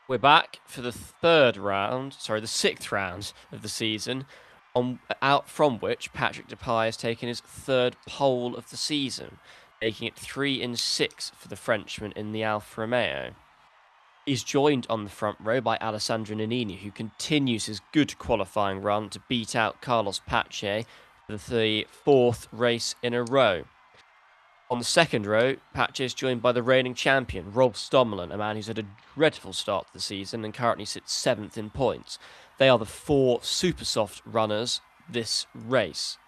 We're back for the the sixth round of the season, out from which Patrick Depay has taken his third pole of the season, making it 3 in 6 for the Frenchman in the Alfa Romeo. He's joined on the front row by Alessandro Nannini, who continues his good qualifying run to beat out Carlos Pache for the fourth race in a row. On the second row, Pache is joined by the reigning champion, Rolf Stommelen, a man who's had a dreadful start to the season and currently sits 7th in points. They are the four super soft runners this race.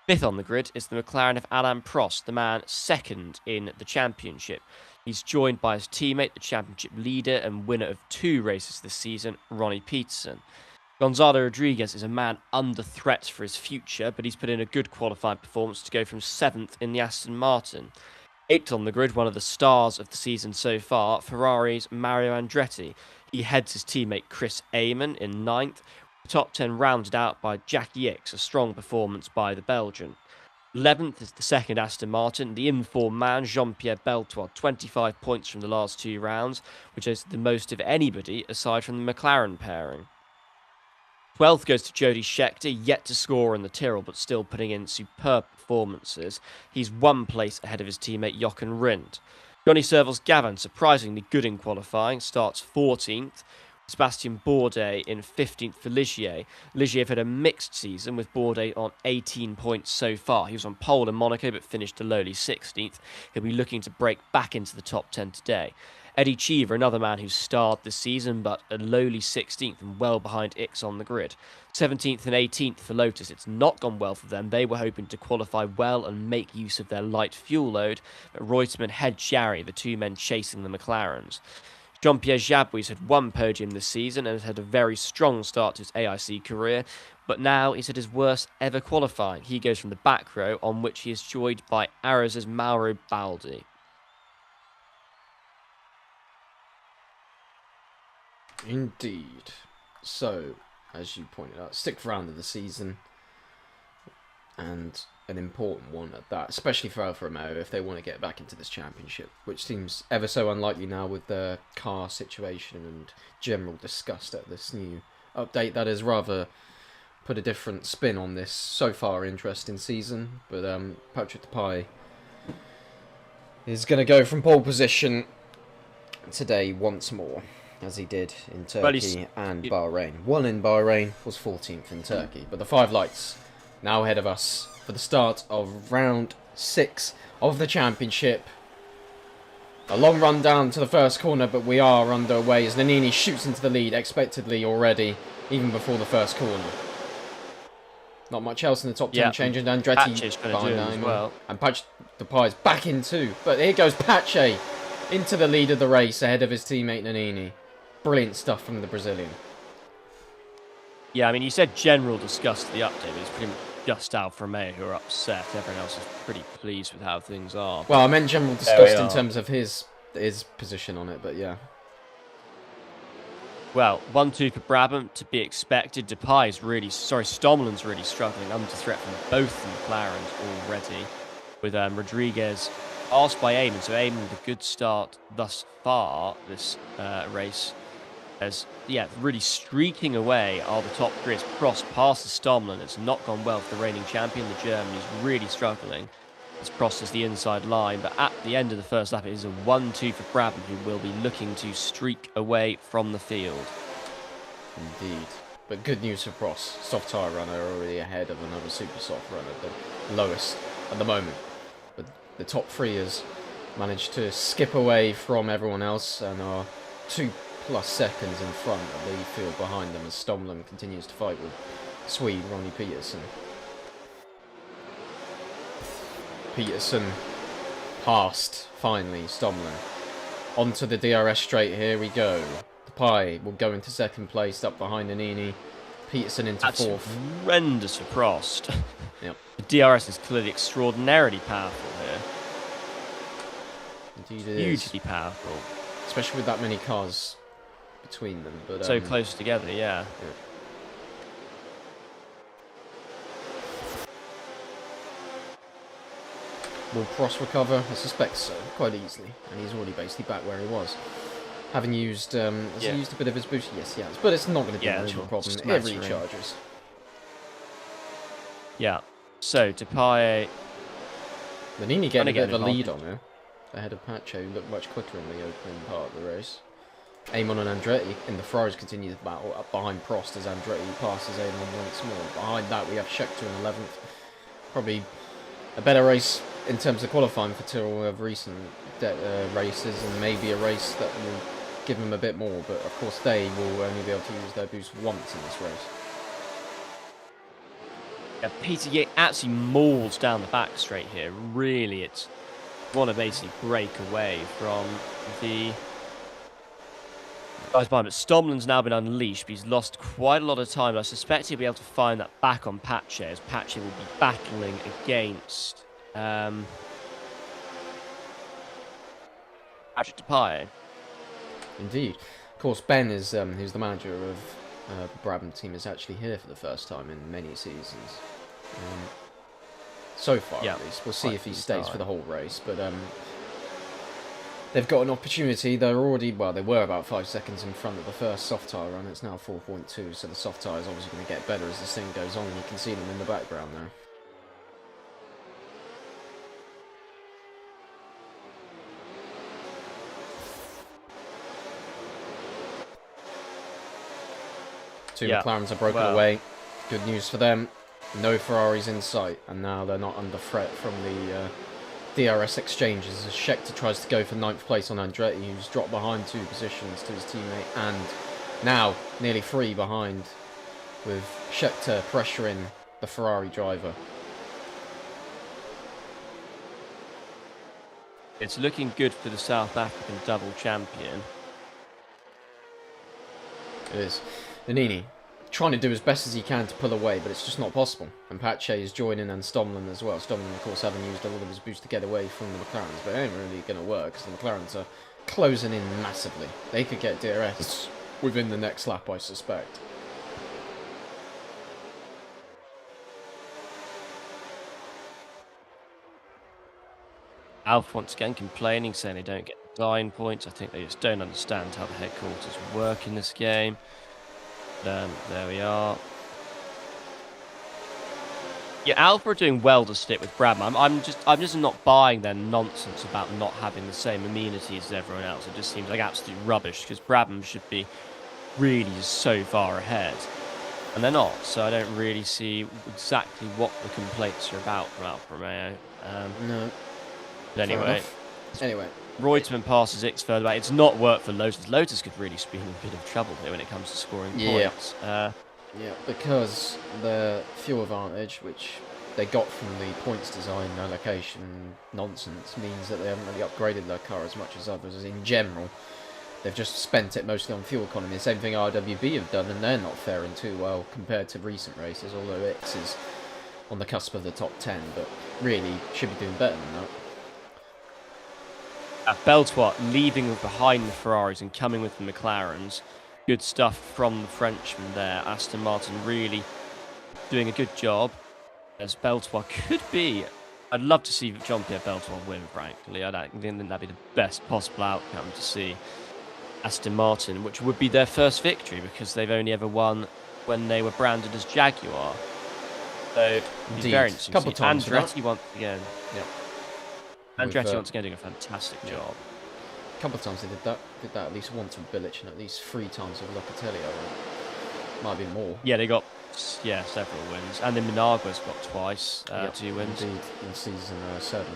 Fifth on the grid is the McLaren of Alain Prost, the man second in the championship. He's joined by his teammate, the championship leader and winner of 2 races this season, Ronnie Peterson. Gonzalo Rodriguez is a man under threat for his future, but he's put in a good qualifying performance to go from 7th in the Aston Martin. 8th on the grid, one of the stars of the season so far, Ferrari's Mario Andretti. He heads his teammate Chris Amon in 9th. The top 10 rounded out by Jackie Ickx, a strong performance by the Belgian. 11th is the second Aston Martin, the in-form man, Jean-Pierre Beltois, 25 points from the last 2 rounds, which is the most of anybody aside from the McLaren pairing. 12th goes to Jody Scheckter, yet to score in the Tyrrell, but still putting in superb performances. He's 1 place ahead of his teammate Jochen Rindt. Johnny Servo's Gavin, surprisingly good in qualifying, starts 14th. Sebastian Bourdais in 15th for Ligier. Ligier have had a mixed season with Bourdais on 18 points so far. He was on pole in Monaco but finished a lowly 16th. He'll be looking to break back into the top 10 today. Eddie Cheever, another man who starred this season, but a lowly 16th and well behind Ickx on the grid. 17th and 18th for Lotus. It's not gone well for them. They were hoping to qualify well and make use of their light fuel load, but Reutemann head Jarry, the 2 men chasing the McLarens. Jean-Pierre Jabouille's had 1 podium this season and has had a very strong start to his AIC career, but now he's at his worst ever qualifying. He goes from the back row, on which he is joined by Araz's Mauro Baldi. Indeed. So, as you pointed out, 6th round of the season, and an important one at that, especially for Alfa Romeo if they want to get back into this championship, which seems ever so unlikely now with the car situation and general disgust at this new update that has rather put a different spin on this so far interesting season. But Patrick Depay is going to go from pole position today once more, as he did in Turkey and Bahrain. 1 in Bahrain, was 14th in Turkey. But the 5 lights now ahead of us for the start of round 6 of the championship. A long run down to the first corner, but we are underway as Nannini shoots into the lead expectedly already, even before the first corner. Not much else in the top 10 changing. Andretti behind as well. And Patrick Depay's back in too. But here goes Pache into the lead of the race ahead of his teammate Nannini. Brilliant stuff from the Brazilian. Yeah, I mean, you said general disgust at the update, but it's pretty much just Alfa Romeo who are upset. Everyone else is pretty pleased with how things are. Well, I meant general disgust in terms of his position on it, but yeah. Well, 1-2 for Brabham, to be expected. Stommelen's really struggling, under threat from both the McLarens already, with Rodriguez asked by Eamon. So Eamon with a good start thus far this race. As, really streaking away are the top three. As Prost passes Stommelen. It's not gone well for the reigning champion. The German is really struggling as Prost is the inside line. But at the end of the first lap, it is a 1-2 for Brabham, who will be looking to streak away from the field. Indeed. But good news for Prost. Soft tyre runner already ahead of another super soft runner, the lowest at the moment. But the top 3 has managed to skip away from everyone else and are 2+ seconds in front of the field behind them as Stommelen continues to fight with Swede Ronnie Peterson. Peterson passed, finally, Stommelen. Onto the DRS straight, here we go. Depay will go into 2nd place, up behind Nannini. Peterson into 4th. Horrendous for Prost. Yep. The DRS is clearly extraordinarily powerful here. Indeed it is. Hugely powerful. Especially with that many cars between them. But so close together, yeah. Will Prost recover? I suspect so, quite easily. And he's already basically back where he was. Having used, has he used a bit of his boost? Yes, he has. But it's not going to be a major problem. It recharges. Yeah. So, Depay... Nannini getting a bit of a lead on her. Ahead of Pacho, looked much quicker in the opening part of the race. Amon and Andretti in the Ferraris continue the battle up behind Prost as Andretti passes Amon once more. Behind that, we have Scheckter in 11th. Probably a better race in terms of qualifying for Tyrrell of recent races, and maybe a race that will give them a bit more, but of course they will only be able to use their boost once in this race. Yeah, Peter Yeh actually mauls down the back straight here. Really, it's want to basically break away from the guys behind. But Stomlin's now been unleashed, but he's lost quite a lot of time. I suspect he'll be able to find that back on Pache, as Pache will be battling against Patrick Depay. Indeed. Of course, Ben is who's the manager of the Brabham team, is actually here for the first time in many seasons. So far, at least. We'll see if he stays for the whole race. But they've got an opportunity. They're already, well, they were about 5 seconds in front of the first soft tyre run. It's now 4.2, so the soft tyre is obviously going to get better as this thing goes on. You can see them in the background there. Two McLarens are broken away. Good news for them. No Ferraris in sight, and now they're not under threat from the DRS exchanges as Scheckter tries to go for 9th place on Andretti, who's dropped behind 2 positions to his teammate, and now nearly 3 behind, with Scheckter pressuring the Ferrari driver. It's looking good for the South African double champion. It is. Nannini trying to do as best as he can to pull away, but it's just not possible. And Pache is joining, and Stomlin as well. Stomlin, of course, having used a lot of his boost to get away from the McLarens, but it ain't really going to work because the McLarens are closing in massively. They could get DRS within the next lap, I suspect. Alf once again complaining, saying they don't get design points. I think they just don't understand how the headquarters work in this game. There we are. Yeah, Alpha are doing well to stick with Brabham. I'm just not buying their nonsense about not having the same amenities as everyone else. It just seems like absolute rubbish because Brabham should be really just so far ahead, and they're not. So I don't really see exactly what the complaints are about from Alfa Romeo. No. But anyway. Reutemann passes X further back. It's not worked for Lotus. Lotus could really be in a bit of trouble here when it comes to scoring points. Yeah, because the fuel advantage, which they got from the points design allocation nonsense, means that they haven't really upgraded their car as much as others in general. They've just spent it mostly on fuel economy. The same thing RWB have done, and they're not faring too well compared to recent races, although X is on the cusp of the top 10, but really should be doing better than that. Beltois leaving behind the Ferraris and coming with the McLarens. Good stuff from the Frenchman there. Aston Martin really doing a good job. As Beltois could be... I'd love to see Jean-Pierre Beltois win, frankly. I think that'd be the best possible outcome to see Aston Martin, which would be their first victory because they've only ever won when they were branded as Jaguar. So, it'd be very interesting. Couple times Andretti once again. Yep. Andretti once again doing a fantastic job. A couple of times they did that. Did that at least once with Bilic and at least 3 times with Locatelli, I think. Might be more. Yeah, they got several wins. And then Minagua's got twice, 2 wins. Indeed, in season 7.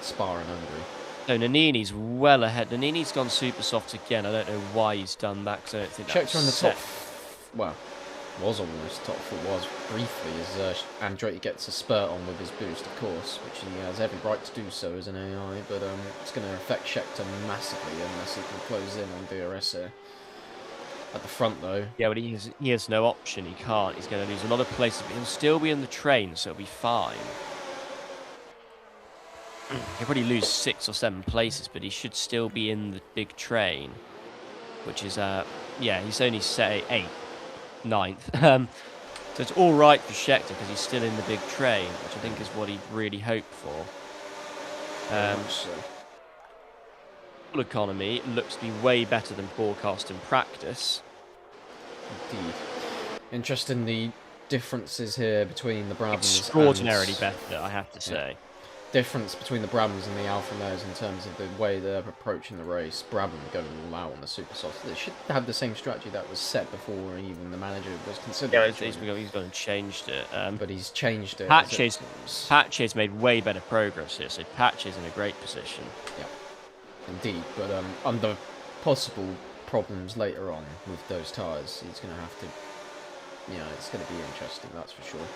Spa and Hungary. So Nannini's well ahead. Nannini's gone super soft again. I don't know why he's done that because I don't think that's Checked on the top. Well, was almost top 4, was briefly, as Andretti gets a spurt on with his boost, of course, which he has every right to do so as an AI, but it's going to affect Scheckter massively unless he can close in on DRS here. At the front, though. Yeah, but he has no option. He can't. He's going to lose a lot of places, but he'll still be in the train, so it'll be fine. He'll probably lose 6 or 7 places, but he should still be in the big train, which is, he's only, say, 8th. 9th. So it's all right for Scheckter because he's still in the big train, which I think is what he'd really hoped for. fuel economy looks to be way better than forecast in practice. Indeed. Interesting the differences here between the Brabhams. Extraordinarily better, I have to say. Difference between the Brabhams and the Alfa Romeos in terms of the way they're approaching the race. Brabham going all out on the super softs. They should have the same strategy that was set before even the manager was considering. Yeah, he's gone and changed it. But he's changed it. Patches made way better progress here, so Patches in a great position. Yeah, indeed. But under possible problems later on with those tyres, he's going to have to. You know, it's going to be interesting, that's for sure.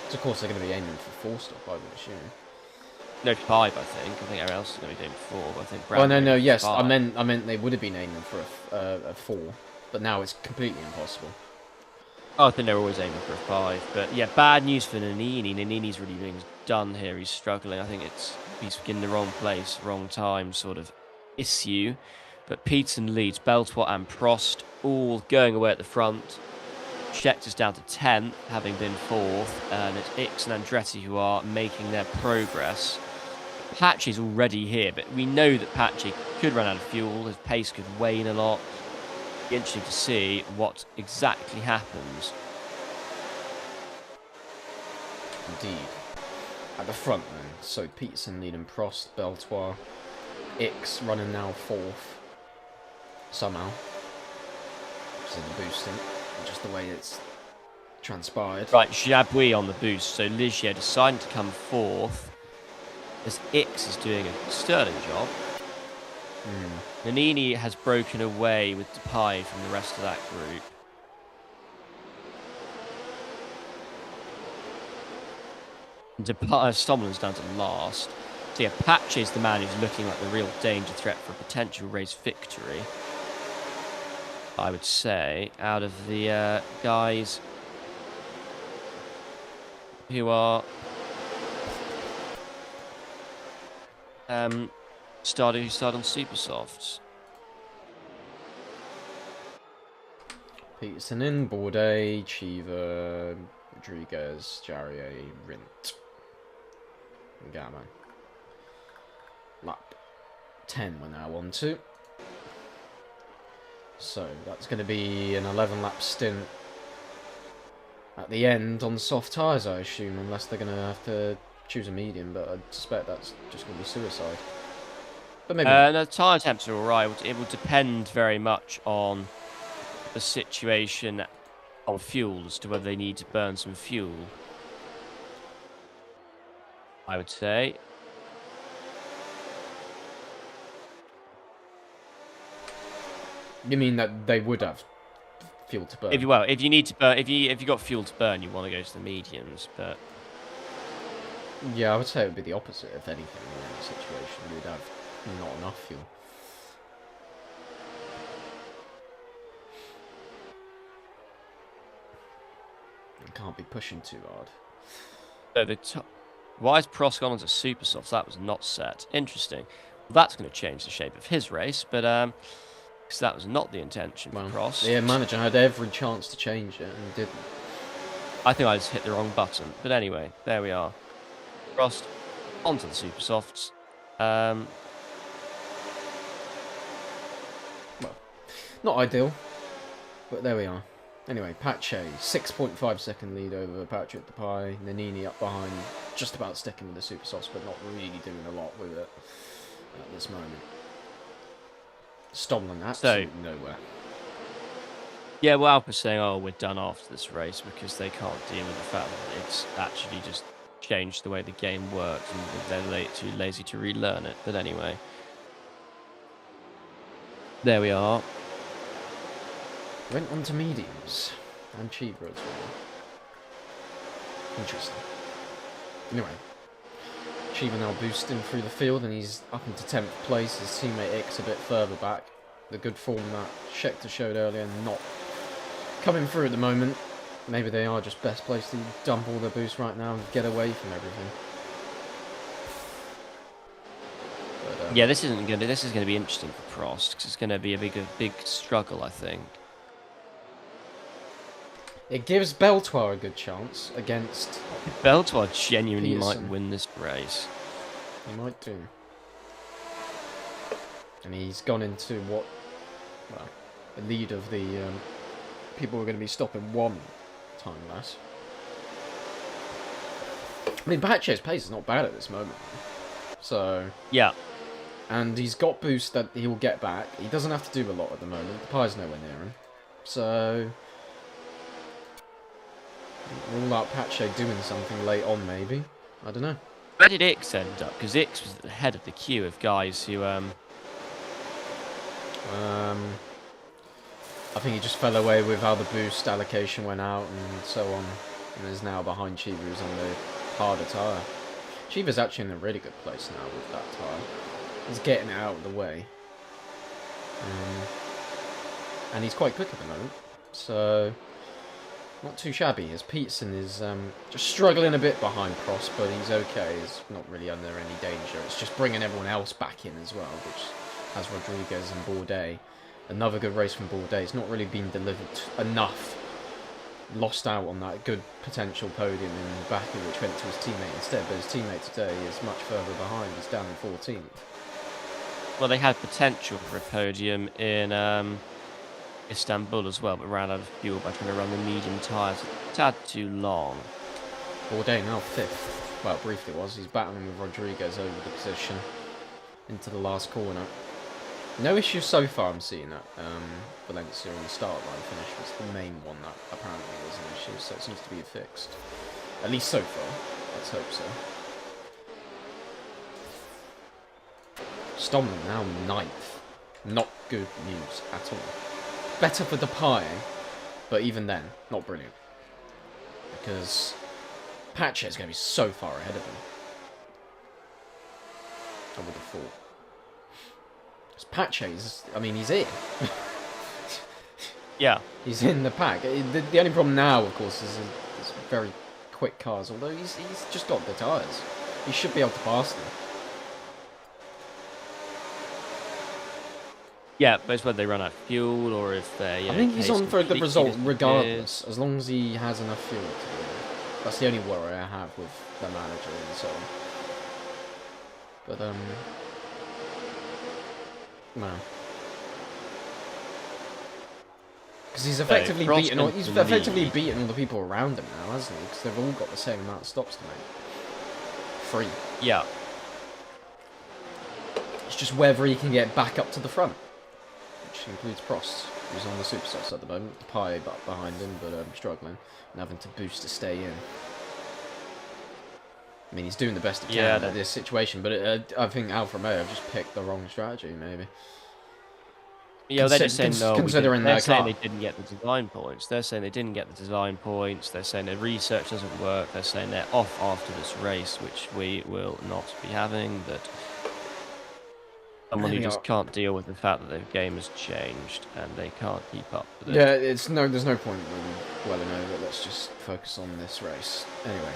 So of course they're going to be aiming for 4-stop, I would assume. No, 5, I think. I think everyone else is going to be doing 4, but I think... Well, no, yes, 5. I meant they would have been aiming for a 4, but now it's completely impossible. Oh, I think they're always aiming for a 5, but yeah, bad news for Nannini. Nannini's really being done here. He's struggling. I think he's in the wrong place, wrong time sort of issue. But Peterson leads. Beltois and Prost all going away at the front. Scheckter's down to 10th, having been 4th, and it's Ix and Andretti who are making their progress. Patchy's already here, but we know that Patchy could run out of fuel, his pace could wane a lot. It'll be interesting to see what exactly happens. Indeed. At the front then, so Peterson leading Prost, Beltois, Ix running now 4th, somehow. Just in the boosting. Just the way it's transpired. Right, Jabouille on the boost, so Ligier deciding to come 4th, as Ix is doing a sterling job. Nannini has broken away with Depay from the rest of that group. Stomlin's down to last. So yeah, Patch is the man who's looking like the real danger threat for a potential race victory. I would say, out of the guys who are start on super softs. Peterson in, Bourdais, Cheever, Rodriguez, Jarier, Rint, Gamma. Lap 10 we're now on to. So that's going to be an 11-lap stint at the end on soft tyres, I assume, unless they're going to have to choose a medium, but I suspect that's just going to be suicide. But maybe no, the tyre temps are alright. It will depend very much on the situation on fuel as to whether they need to burn some fuel, I would say. You mean that they would have fuel to burn? If you need to burn, if you got fuel to burn, you want to go to the mediums. But yeah, I would say it would be the opposite. If anything, in any situation, you would have not enough fuel. You can't be pushing too hard. So why is Prost gone onto super softs? That was not set. Interesting. Well, that's going to change the shape of his race, but because that was not the intention for Prost. The manager had every chance to change it and didn't. I think I just hit the wrong button. But anyway, there we are. Prost onto the super softs. Well, not ideal, but there we are. Anyway, Pache, 6.5 second lead over Patrick Depay. Nannini up behind, just about sticking with the super softs, but not really doing a lot with it at this moment. Stomlin absolutely nowhere. Yeah, well, Alpa's saying, oh, we're done after this race because they can't deal with the fact that it's actually just changed the way the game works and they're too lazy to relearn it. But anyway, there we are. Went on to mediums and cheaper as well. Interesting. Anyway, Cheever now boosting through the field and he's up into 10th place. His teammate Ix a bit further back. The good form that Scheckter showed earlier not coming through at the moment. Maybe they are just best placed to dump all their boost right now and get away from everything. But, yeah, this is going to be interesting for Prost because it's going to be a big struggle, I think. It gives Beltois a good chance against Beltois genuinely Peterson. might win this race. He might do. And he's gone into what, well, the lead of the people who are going to be stopping one time less. I mean, Pache's pace is not bad at this moment. So... Yeah. And he's got boost that he will get back. He doesn't have to do a lot at the moment. The pie's nowhere near him. So... rule out Pache doing something late on, maybe. I don't know. Where did Ix end up? Because Ix was at the head of the queue of guys who... I think he just fell away with how the boost allocation went out and so on. And is now behind Chiva, who's on the harder tyre. Chiva's actually in a really good place now with that tyre. He's getting it out of the way. And he's quite quick at the moment. So, not too shabby. As Peterson is just struggling a bit behind Prost, but he's okay. He's not really under any danger. It's just bringing everyone else back in as well, which has Rodriguez and Bourdais. Another good race from Bourdais. It's not really been delivered enough. Lost out on that good potential podium in Baku, which went to his teammate instead. But his teammate today is much further behind. He's down in 14th. Well, they had potential for a podium in Istanbul as well, but ran out of fuel by trying to run the medium tyres a tad too long. Bourdais now 5th. Well, briefly was. He's battling with Rodriguez over the position into the last corner. No issues so far I'm seeing at Valencia on the start line finish was the main one that apparently was an issue, so it seems to be fixed. At least so far. Let's hope so. Stommel now 9th. Not good news at all. Better for Depay, but even then, not brilliant. Because Pache is going to be so far ahead of him. I would have thought. Pache's, I mean, he's in. Yeah. He's in the pack. The only problem now, of course, is very quick cars, although he's just got the tyres. He should be able to pass them. Yeah, but it's whether they run out of fuel or if they're... I think he's on for a good result regardless, as long as he has enough fuel to do it. That's the only worry I have with the manager and so on. But, no. Because he's effectively beaten all, beaten all the people around him now, hasn't he? Because they've all got the same amount of stops to make. 3. Yeah. It's just whether he can get back up to the front. Which includes Prost, who's on the superstocks at the moment. Depay behind him, but struggling. And having to boost to stay in. I mean, he's doing the best he can at this situation, but I think Alfa Romeo have just picked the wrong strategy, maybe. Yeah, they're just saying no. They're saying car. They didn't get the design points. They're saying they didn't get the design points. They're saying their research doesn't work. They're saying they're off after this race, which we will not be having. That someone who just can't deal with the fact that their game has changed and they can't keep up with it. Yeah, there's no point really dwelling over it. Let's just focus on this race. Anyway.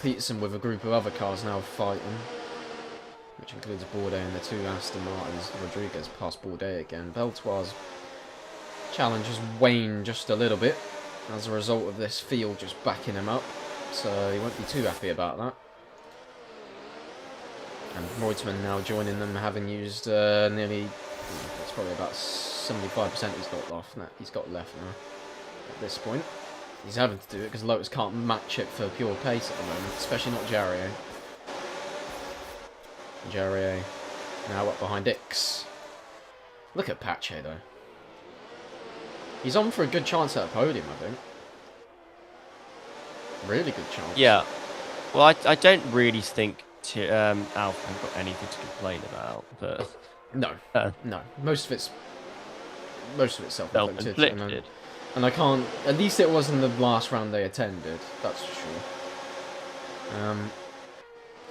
Peterson with a group of other cars now fighting, which includes Bourdais and the 2 Aston Martins. Rodriguez past Bourdais again. Beltoir's challenge has waned just a little bit as a result of this field just backing him up, so he won't be too happy about that. And Reutemann now joining them, having used nearly, it's probably about 75% he's got left now at this point. He's having to do it because Lotus can't match it for pure pace at the moment, especially not Jarier. Jarier now up behind Ix. Look at Pache though. He's on for a good chance at a podium, I think. Really good chance. Yeah. Well, I don't really think Alfa have got anything to complain about, but no, no. Most of it's self-inflicted. And I can't... At least it wasn't the last round they attended. That's for sure.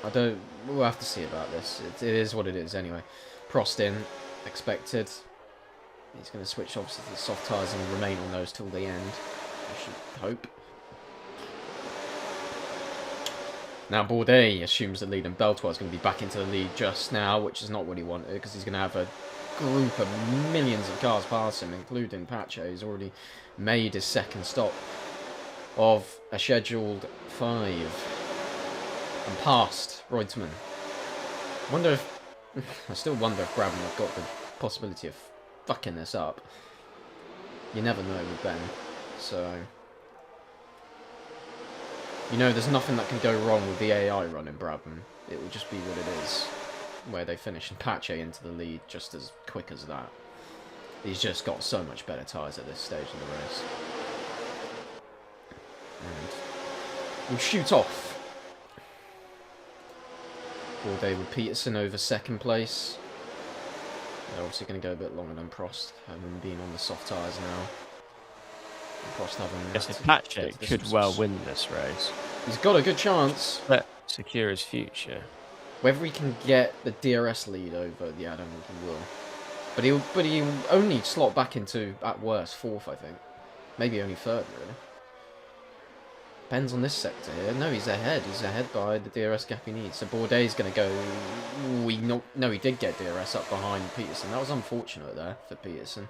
I don't... We'll have to see about this. It is what it is anyway. Prost in. Expected. He's going to switch obviously to the soft tyres and remain on those till the end. I should hope. Now Bourdais assumes the lead and Beltoir's going to be back into the lead just now, which is not what he wanted because he's going to have a group of millions of cars pass him, including Pache, who's already made his second stop of a scheduled 5 and passed Reutemann. I wonder if I still wonder if Brabham have got the possibility of fucking this up. You never know with Ben. So... You know, there's nothing that can go wrong with the AI run in Brabham. It will just be what it is. Where they finish and Pache into the lead just as quick as that. He's just got so much better tyres at this stage of the race. And we'll shoot off. Bourdais with Peterson over second place. They're obviously going to go a bit longer than Prost, having been on the soft tyres now. And Prost having... Yes, Pache could well win this race. He's got a good chance. But secure his future. Whether he can get the DRS lead over, yeah, I don't think he will. But he'll only slot back into, at worst, 4th, I think. Maybe only 3rd, really. Depends on this sector here. No, he's ahead. He's ahead by the DRS gap he needs. So Bourdais is going to go... Ooh, no, he did get DRS up behind Peterson. That was unfortunate there for Peterson.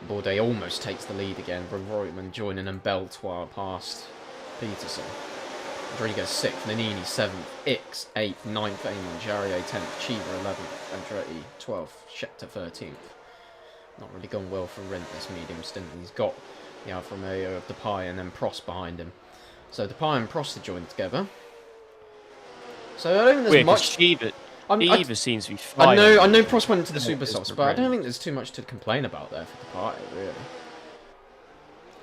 Bourdais almost takes the lead again, but Reutemann joining and Beltois past Peterson. Rodriguez 6th, Nannini 7th, Ix 8th, 9th, Eamon, Jarier 10th, Cheever 11th, Andretti 12th, Scheckter 13th. Not really gone well for Rindt this medium stint. He's got the Alfa Romeo of Depay and then Prost behind him. So Depay and Prost are joined together. So I don't think there's much... Cheever seems to be fine. I know Prost went into the super softs, but I don't think there's too much to complain about there for Depay, really.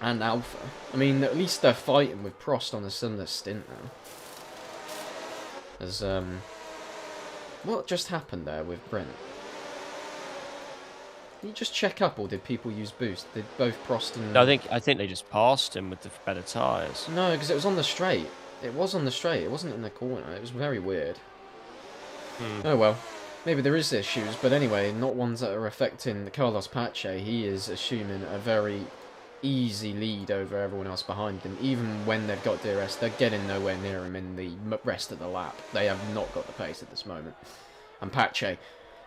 And Alpha. I mean, at least they're fighting with Prost on a similar stint now. There's, what just happened there with Brent? Did he just check up, or did people use boost? Did both Prost and... No, I think they just passed him with the better tyres. No, because it was on the straight. It was on the straight. It wasn't in the corner. It was very weird. Oh well. Maybe there is issues, but anyway, not ones that are affecting Carlos Pache. He is assuming a very easy lead over everyone else behind him. Even when they've got DRS, they're getting nowhere near him in the rest of the lap. They have not got the pace at this moment. And Pache,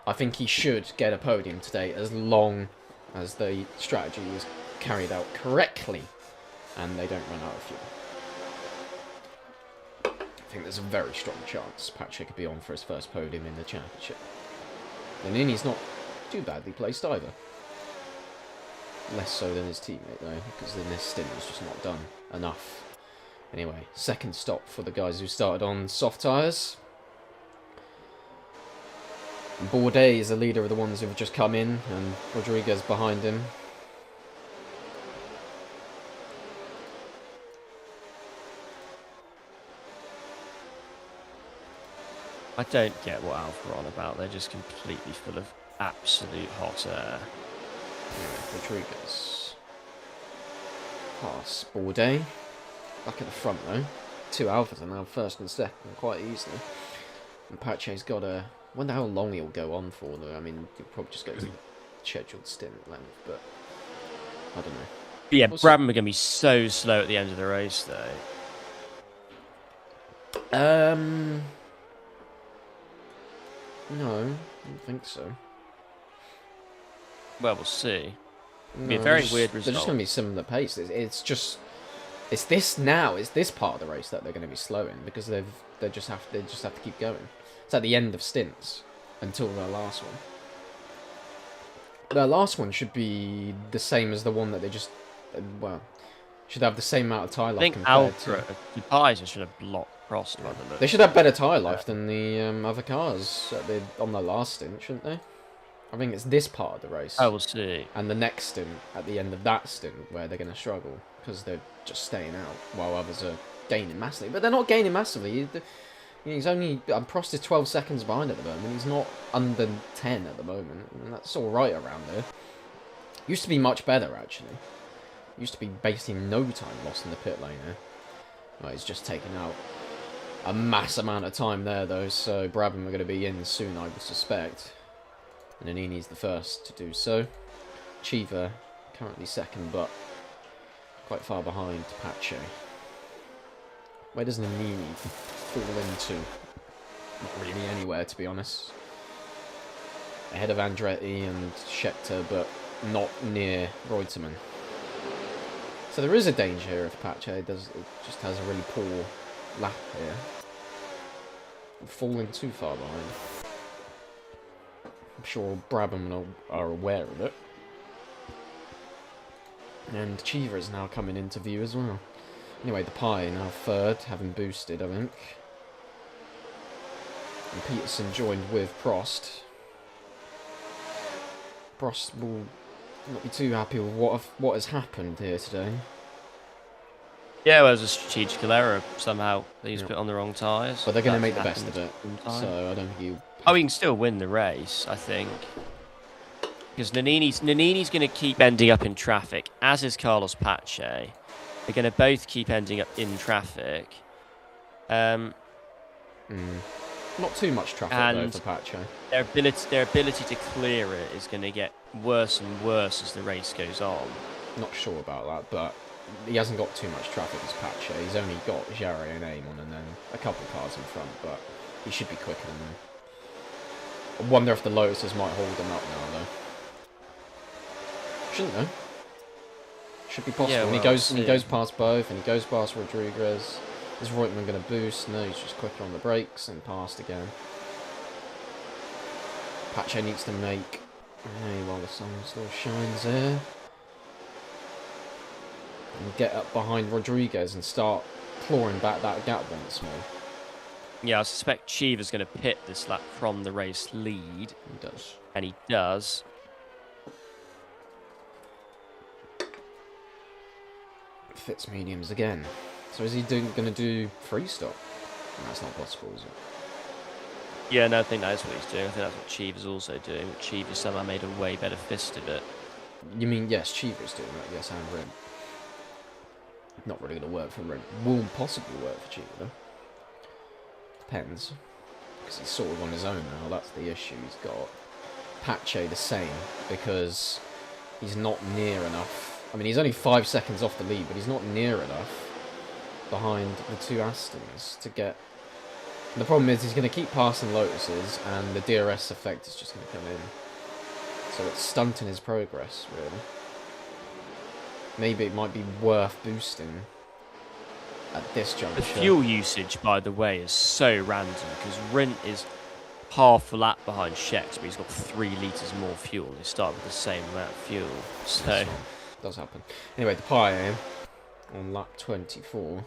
I think he should get a podium today as long as the strategy is carried out correctly and they don't run out of fuel. I think there's a very strong chance Pache could be on for his first podium in the championship. Nannini's not too badly placed either. Less so than his teammate though, because then this stint was just not done enough. Anyway, second stop for the guys who started on soft tyres. Bourdais is the leader of the ones who've just come in, and Rodriguez behind him. I don't get what Alpha are on about. They're just completely full of absolute hot air. Anyway, Rodriguez. Pass. Bourdais. Back at the front though. 2 Alphas are now first and second quite easily. And Pache's got a... I wonder how long he'll go on for though. I mean, he'll probably just go to the scheduled stint length, but... I don't know. But yeah, Brabham are going to be so slow at the end of the race though. No, I don't think so. Well, we'll see. It'll be a No, very weird result. They're just going to be similar pace. It's just... It's this now. It's this part of the race that they're going to be slowing because they just have to keep going. It's at the end of stints until their last one. Their last one should be the same as the one that they just... Well, should have the same amount of tyre life. I think Alpha, the Pies should have blocked Prost by the look. They should have better tyre life than the other cars on their last stint, shouldn't they? I think it's this part of the race. I will see. And the next stint, at the end of that stint, where they're going to struggle. Because they're just staying out, while others are gaining massively. But they're not gaining massively. He's only... Prost is 12 seconds behind at the moment. He's not under 10 at the moment. And that's alright around there. Used to be much better, actually. Used to be basically no time lost in the pit lane there. Well, he's just taken out a mass amount of time there, though. So Brabham are going to be in soon, I would suspect. And Nannini's the first to do so. Cheever currently second, but quite far behind Pache. Where does Nannini fall into? Not really anywhere, to be honest. Ahead of Andretti and Scheckter, but not near Reutemann. So there is a danger here if Pache just has a really poor lap here. Falling too far behind. I'm sure Brabham are aware of it. And Cheever is now coming into view as well. Anyway, the Pie now third, having boosted, I think. And Peterson joined with Prost. Prost will not be too happy with what has happened here today. Yeah, well, it was a strategical error somehow. He's put on the wrong tyres. But they're going to make the best of it. So I don't think you... Oh, he can still win the race, I think. Because Nannini's going to keep ending up in traffic, as is Carlos Pache. They're going to both keep ending up in traffic. Not too much traffic, though, for Pache. Their ability to clear it is going to get worse and worse as the race goes on. Not sure about that, but he hasn't got too much traffic as Pache. He's only got Jarre and Amon and then a couple of cars in front, but he should be quicker than them. I wonder if the Lotuses might hold him up now, though. Shouldn't though. Should be possible. Yeah, well, he goes past both, and he goes past Rodriguez. Is Reutemann going to boost? No, he's just quicker on the brakes and passed again. Pache needs to make hay while the sun still shines there. And get up behind Rodriguez and start clawing back that gap once more. Yeah, I suspect Cheever's going to pit this lap from the race lead. He does. And he does. Fits mediums again. So is he going to do free stop? No, that's not possible, is it? Yeah, no, I think that's what he's doing. I think that's what Cheever's also doing. But Cheever somehow made a way better fist of it. You mean, yes, Cheever's doing that, yes, and Rim. Not really going to work for Rim. Will possibly work for Cheever, though. Depends. Because he's sort of on his own now, that's the issue. He's got Pache the same, because he's not near enough. I mean, he's only 5 seconds off the lead, but he's not near enough behind the two Astons to get... And the problem is he's going to keep passing Lotuses, and the DRS effect is just going to come in. So it's stunting his progress, really. Maybe it might be worth boosting at this juncture. The fuel usage, by the way, is so random, because Rint is half a lap behind Shex, but he's got 3 litres more fuel. They start with the same amount of fuel, so... Does happen. Anyway, the Pie on lap 24.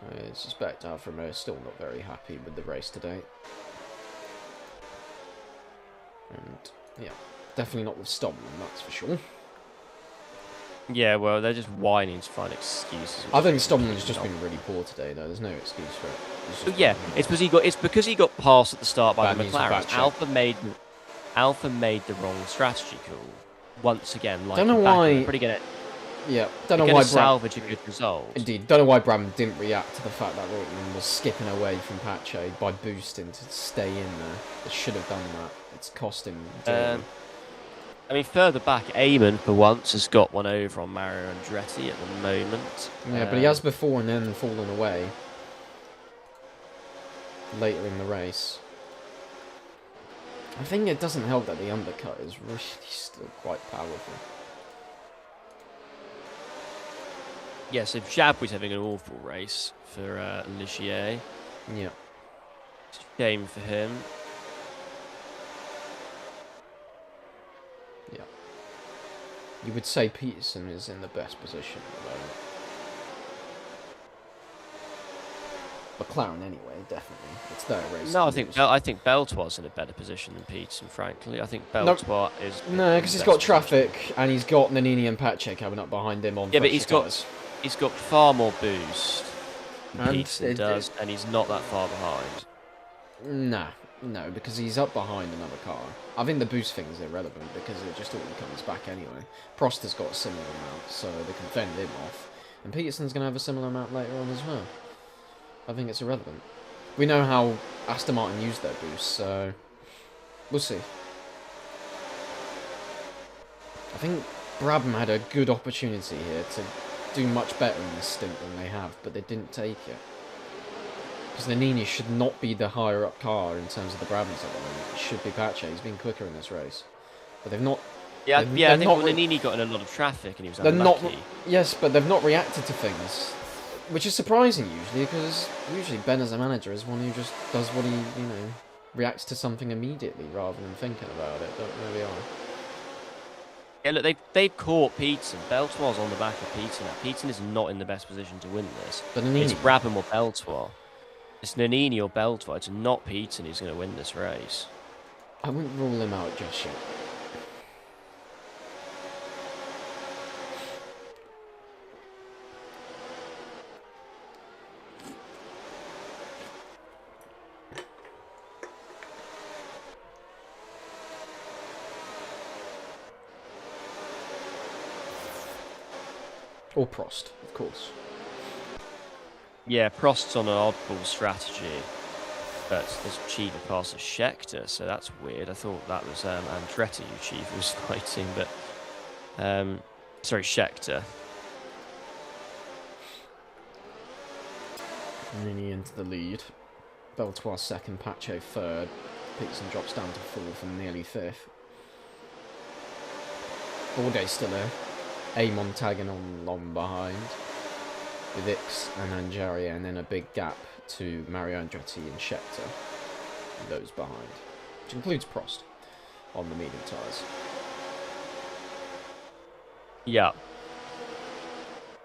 I suspect Alfa Romeo is still not very happy with the race today. And, yeah, definitely not with Stommel, that's for sure. Yeah, well, they're just whining to find excuses. I think Stomlin's just been really poor today, though. There's no excuse for it. Yeah, it's because he got passed at the start by the McLaren. Alfa made the wrong strategy call. Once again, like don't know why. Pretty good. Yeah, don't know why salvage a good result. Indeed, don't know why Bram didn't react to the fact that Reutemann was skipping away from Pache by boosting to stay in there. It should have done that. It's cost him. I mean, further back, Eamon for once has got one over on Mario Andretti at the moment. Yeah, but he has before and then fallen away later in the race. I think it doesn't help that the undercut is really still quite powerful. Yeah, so Jabou's having an awful race for Ligier. Yeah. It's a shame for him. Yeah. You would say Peterson is in the best position at the moment. McLaren, anyway, definitely. It's their race. No, I think Beltoir's in a better position than Peterson, frankly. I think Beltoir is... No, because he's got traffic, and he's got Nannini and Pache coming up behind him on... Yeah, but he's got far more boost than Peterson does, and he's not that far behind. No, because he's up behind another car. I think the boost thing is irrelevant, because it just all comes back anyway. Prost has got a similar amount, so they can fend him off. And Peterson's going to have a similar amount later on as well. I think it's irrelevant. We know how Aston Martin used their boost, so we'll see. I think Brabham had a good opportunity here to do much better in this stint than they have, but they didn't take it. Because Nannini should not be the higher up car in terms of the Brabhams at the moment. It should be Pache. He's been quicker in this race. But they've not... Yeah, I think Nannini got in a lot of traffic and he was unlucky. Yes, but they've not reacted to things. Which is surprising usually, because usually Ben as a manager is one who just does what he reacts to something immediately rather than thinking about it. But there we are. Yeah, look, they've caught Peterson. Beltoir's on the back of Peterson now. Peterson is not in the best position to win this. But It's Nannini, Brabham or Beltoir. It's Nannini or Beltoir. It's not Peterson who's going to win this race. I wouldn't rule him out just yet. Or Prost, of course. Yeah, Prost's on an oddball strategy, but there's Cheever passes Scheckter, so that's weird. I thought that was Andretti who Cheever was fighting, but sorry, Scheckter. Nini into the lead. Beltoir second, Pacho third. Peterson drops down to fourth and nearly fifth. Bourdais still there. Amon tagging on long behind, with Ix and Anjaria, and then a big gap to Mario Andretti and Scheckter, and those behind, which includes Prost on the medium tyres. Yeah.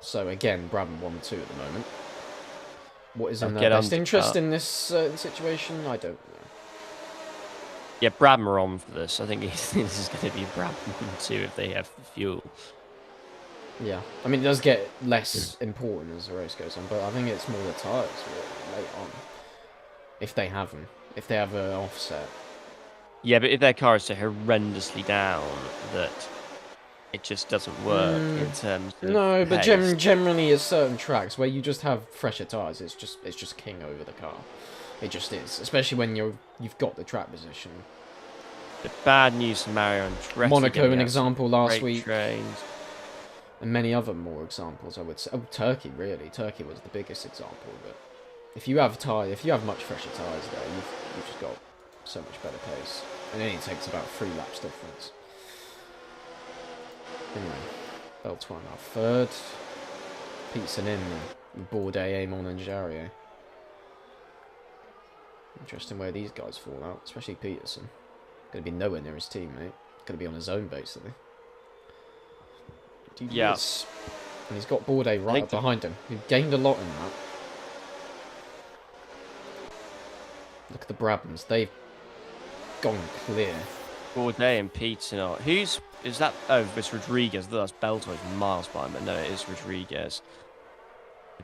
So again, Brabham 1-2 at the moment. What is in Get their best undercut. interest in this situation? I don't know. Yeah, Brabham are on for this. I think this is going to be Brabham 1-2 if they have the fuel. Yeah, I mean, it does get less important as the race goes on, but I think it's more the tyres late on. If they have them. If they have an offset. Yeah, but if their car is so horrendously down that it just doesn't work in terms of No, but pace. generally at certain tracks where you just have fresher tyres, it's just king over the car. It just is, especially when you've got the track position. The bad news for Mario Andretti. Monaco, an example last week. Trains. And many other more examples, I would say. Oh, Turkey, really. Turkey was the biggest example. But if you have much fresher tyres there, you've just got so much better pace. And it only takes about 3 laps difference. Anyway, Beltoir now third. Peterson in, Bourdais, Amon and Jarier. Interesting where these guys fall out, especially Peterson. Going to be nowhere near his teammate. Going to be on his own, basically. Yeah. And he's got Bourdais right up behind him. He gained a lot in that. Look at the Brabhams. They've gone clear. Bourdais and Peterson are... Is that... Oh, it's Rodriguez. That's Beltoir's miles behind, but no, it is Rodriguez.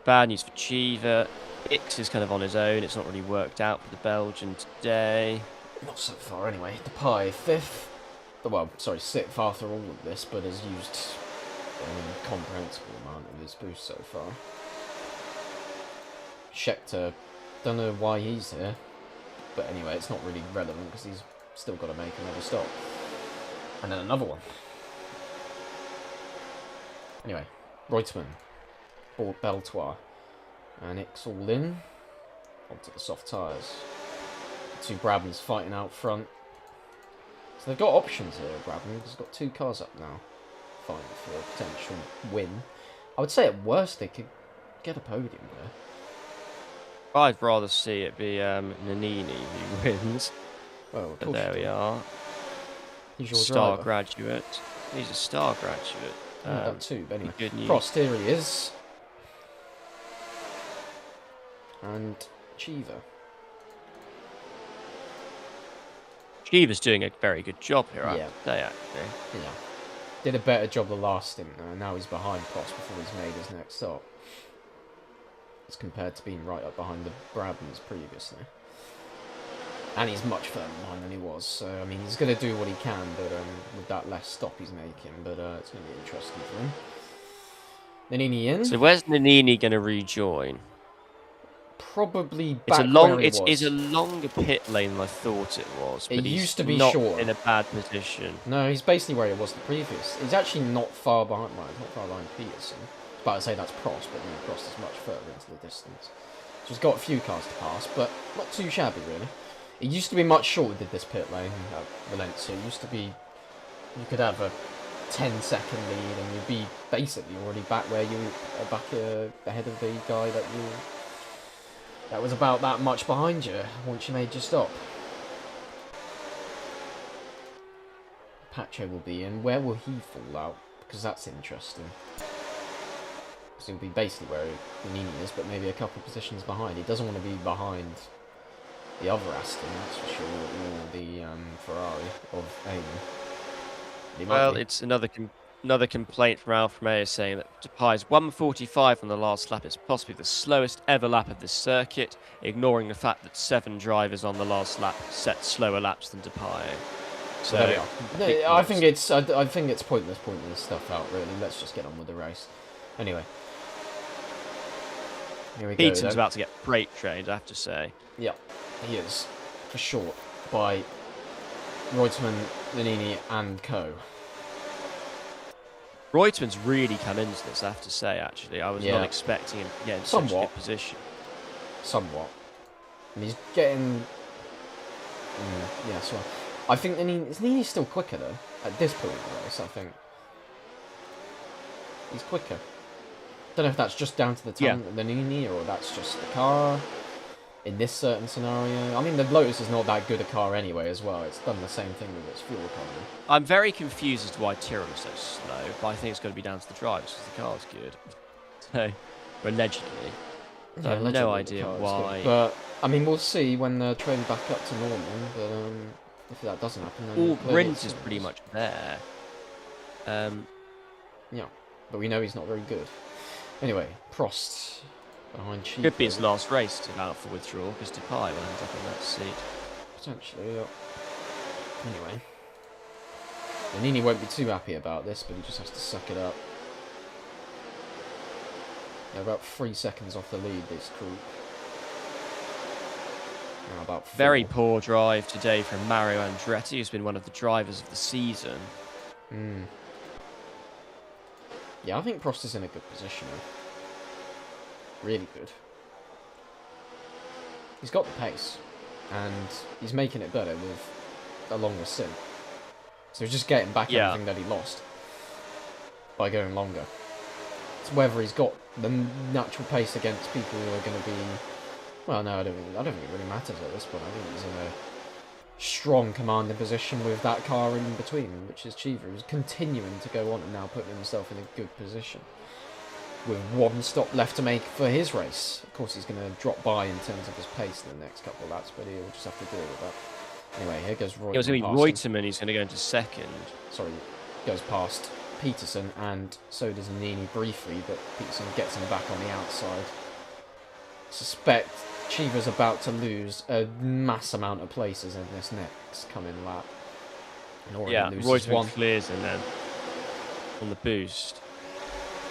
Bad news for Cheever. Ix is kind of on his own. It's not really worked out for the Belgian today. Not so far, anyway. Depay, fifth. Well, sorry, sixth after all of this, but has used an incomprehensible amount of his boost so far. Scheckter, don't know why he's here. But anyway, it's not really relevant because he's still got to make another stop. And then another one. Anyway, Reutemann, Beltoir, and Ix all in. Onto the soft tyres. Two Brabhams fighting out front. So they've got options here, Brabham. They've got 2 cars up now. Fighting for a potential win. I would say at worst they could get a podium there. I'd rather see it be Nannini who wins. Well, but there we are. He's your star driver. graduate. He's a star graduate. That too, but anyway. Good news. Prost, here he is. And Cheever. Cheever's doing a very good job here, I Yeah. have to say, actually. Yeah. Did a better job the last stint, now he's behind Prost before he's made his next stop. As compared to being right up behind the Brabhams previously. And he's much further behind than he was, so I mean he's going to do what he can, but with that less stop he's making, but it's going to be interesting for him. Nannini in. So where's Nannini going to rejoin? Probably back where he was. It's a longer pit lane than I thought it was. But it used to be not shorter. In a bad position. No, he's basically where he was the previous. He's actually not far behind. Well, he's not far behind Peterson. But I'd say that's Prost, but Prost is much further into the distance. So he's got a few cars to pass, but not too shabby really. It used to be much shorter, did this pit lane at Valencia. It used to be you could have a 10-second lead and you'd be basically already back where you are back ahead of the guy that was about that much behind you once you made your stop. Pacho will be in. Where will he fall out? Because that's interesting. Because he'll be basically where Nini is, but maybe a couple of positions behind. He doesn't want to be behind the other Aston, that's for sure, or the Ferrari of Aiden. Well, it's another complaint from Alfa Romeo saying that Depay's 1:45 on the last lap. It's possibly the slowest ever lap of this circuit, ignoring the fact that 7 drivers on the last lap set slower laps than Depay. So well, there we are. I think it's pointless pointing this stuff out. Really, let's just get on with the race. Anyway, here we go. Peterson's about to get freight trained, I have to say. Yeah, he is for sure by Reutemann, Nannini, and co. Reutemann's really come into this, I have to say. Actually, I was not expecting him to get in such a good position. Somewhat, and he's getting. Yeah, so I think Nannini's still quicker though at this point in the race. I think he's quicker. Don't know if that's just down to the talent of the Nini or that's just the car in this certain scenario. I mean, the Lotus is not that good a car anyway as well. It's done the same thing with its fuel economy. I'm very confused as to why Tyrrell is so slow, but I think it's going to be down to the drivers because the car's good. So, allegedly. I have no idea why. Good. But, I mean, we'll see when they're trained back up to normal. But if that doesn't happen, then... All Rins is pretty much there. Yeah, but we know he's not very good. Anyway, Prost behind Chief. Could be his last race to allow for withdrawal because Depay will end up in that seat. Potentially, yeah. Anyway. Nini won't be too happy about this, but he just has to suck it up. They're about 3 seconds off the lead, this group. Now about 4. Very poor drive today from Mario Andretti, who's been one of the drivers of the season. Yeah, I think Prost is in a good position. Really good. He's got the pace, and he's making it better with a longer stint. So he's just getting back everything that he lost by going longer. It's whether he's got the natural pace against people who are going to be... Well, no, I don't think it really matters at this point. I think he's in a strong commanding position with that car in between, which is Cheever, who's continuing to go on and now putting himself in a good position. With 1 stop left to make for his race. Of course, he's going to drop by in terms of his pace in the next couple of laps, but he'll just have to deal with that. Anyway, here goes Reutemann. It was going to be Reutemann who's going to go into second. Sorry, goes past Peterson, and so does Nini briefly, but Peterson gets him back on the outside. Suspect Cheever's about to lose a mass amount of places in this next coming lap. And already loses Reutemann 1. clears and then on the boost.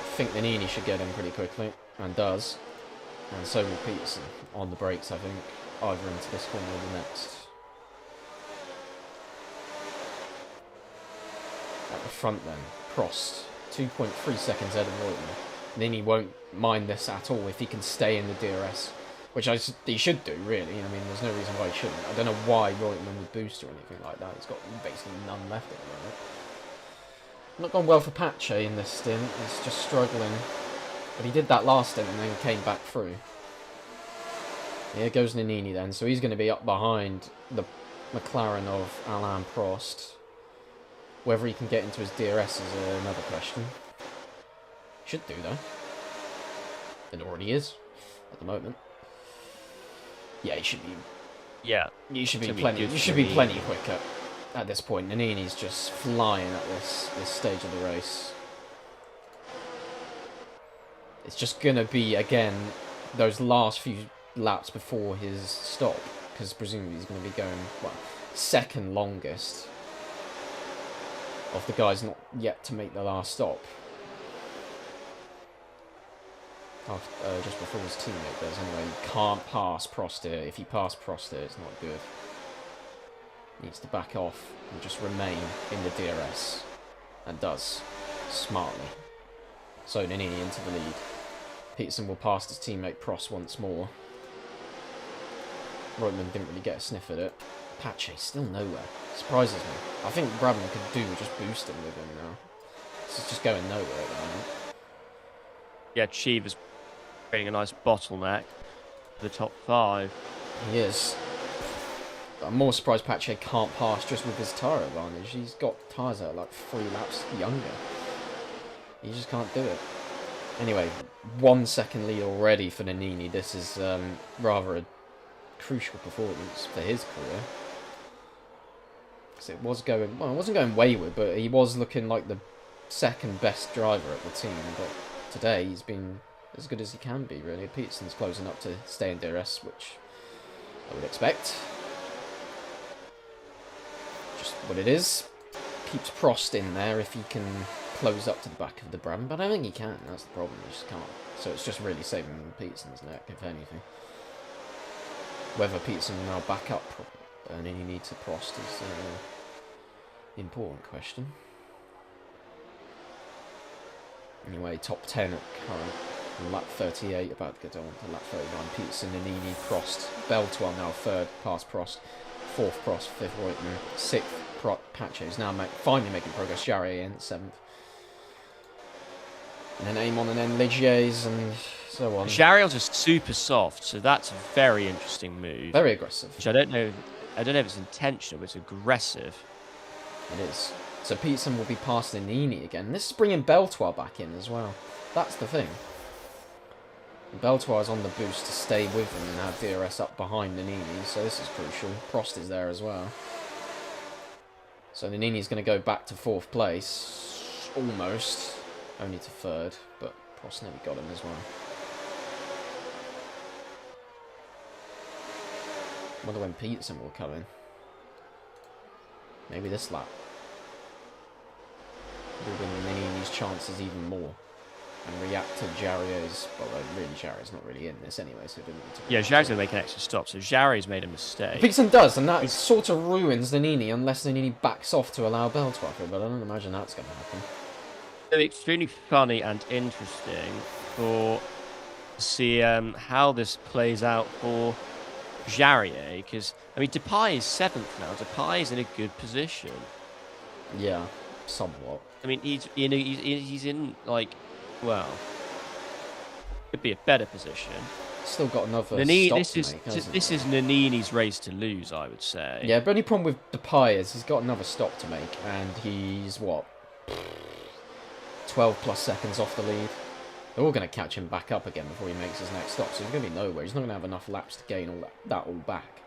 I think Nini should get in pretty quickly, and does. And so will Peterson on the brakes, I think, either into this corner or the next. At the front then, Prost, 2.3 seconds ahead of Reutemann. Nini won't mind this at all if he can stay in the DRS, which he should do, really. I mean, there's no reason why he shouldn't. I don't know why Reutemann would boost or anything like that. He's got basically none left at the moment. Not gone well for Pache in this stint. He's just struggling. But he did that last stint and then came back through. Here goes Nannini then. So he's going to be up behind the McLaren of Alain Prost. Whether he can get into his DRS is another question. Should do, though. It already is at the moment. Yeah, he should be. Yeah, you should be plenty. You should be plenty quicker at this point. Nannini's just flying at this stage of the race. It's just gonna be again those last few laps before his stop, because presumably he's gonna be going second longest of the guys not yet to make the last stop. Just before his teammate does. Anyway, he can't pass Prost here. If he passed Prost here, it's not good. Needs to back off and just remain in the DRS. And does. Smartly. So Nannini into the lead. Peterson will pass his teammate Prost once more. Reutemann didn't really get a sniff at it. Pache still nowhere. Surprises me. I think Bradman could do with just boosting with him now. This is just going nowhere at the moment. Yeah, Cheever's creating a nice bottleneck for the top 5. He is. I'm more surprised Pache can't pass just with his tyre advantage. He's got tyres that are like 3 laps younger. He just can't do it. Anyway, 1 second lead already for Nannini. This is rather a crucial performance for his career. Because it was going, well, it wasn't going wayward, but he was looking like the second best driver at the team. But today he's been as good as he can be, really. Peterson's closing up to stay in DRS, which I would expect. Just what it is. Keeps Prost in there if he can close up to the back of the Brabham, but I don't think he can. That's the problem. He just can't. So it's just really saving Peterson's neck, if anything. Whether Peterson will now back up and any need to Prost is the important question. Anyway, top 10 at current. Lap 38, about to get on to lap 39. Peterson, Nannini, Prost. Beltois now third, past Prost. Fourth, Prost. Fifth, Reutemann. Sixth, Pache is now finally making progress. Jarry in 7th. And then Amon and then Ligier's and so on. Jarry's just super soft, so that's a very interesting move. Very aggressive. Which I don't know if it's intentional, but it's aggressive. It is. So Peterson will be passing Nannini again. This is bringing Beltois back in as well. That's the thing. Beltois is on the boost to stay with him and have DRS up behind Nannini, so this is crucial. Prost is there as well. So Nannini's going to go back to 4th place. Almost. Only to 3rd, but Prost nearly got him as well. Wonder when Peterson will come in. Maybe this lap. Will win Nannini's chances even more. And react to Jarry's... Well, really, Jarry's not really in this anyway, so it didn't need to... Yeah, Jarry's going to make an extra stop, so Jarry's made a mistake. Peterson does, and that sort of ruins Nannini unless Nannini backs off to allow Beltois through, but I don't imagine that's going to happen. It's extremely funny and interesting to see how this plays out for Jarier, because, I mean, Depay is 7th now. Depay is in a good position. Yeah, somewhat. I mean, he's in, like, well, could be a better position. Still got another this is Nannini's race to lose, I would say. Yeah, but only problem with Depay is he's got another stop to make, and he's, what, 12 plus seconds off the lead. They're all going to catch him back up again before he makes his next stop, so he's going to be nowhere. He's not going to have enough laps to gain all that all back.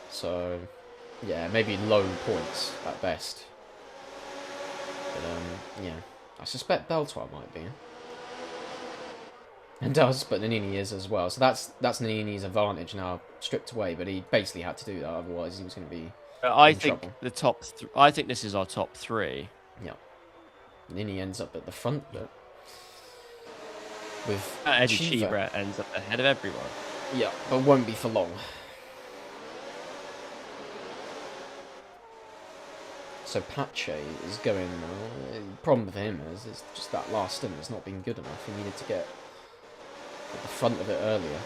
So, yeah, maybe low points at best. But, yeah. I suspect Beltois might be. And does, but Nannini is as well. So that's Nannini's advantage now stripped away, but he basically had to do that, otherwise he was going to be I think the top I think this is our top 3. Yeah. Nannini ends up at the front bit. With Eddie Cheever ends up ahead of everyone. Yeah, but won't be for long. So Pache is going... the problem with him is it's just that last stint has not been good enough. He needed to get at the front of it earlier.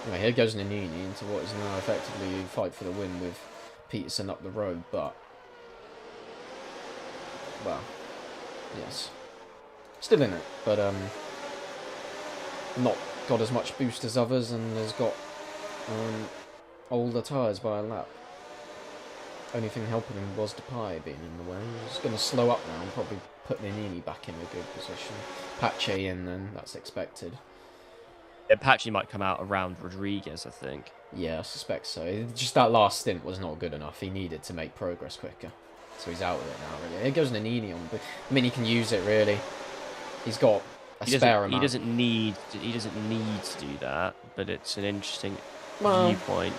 Anyway, here goes Nannini into what is now effectively a fight for the win with Peterson up the road, but... well, yes. Still in it, but not got as much boost as others and has got older tyres by a lap. Only thing helping him was Depay being in the way. He's going to slow up now and probably put Nannini back in a good position. Pache in then, that's expected. Yeah, Pache might come out around Rodriguez, I think. Yeah, I suspect so. Just that last stint was not good enough. He needed to make progress quicker. So he's out of it now, really. Here goes Nannini on, but I mean, he can use it, really. He's got a spare amount. He doesn't need to do that, but it's an interesting viewpoint.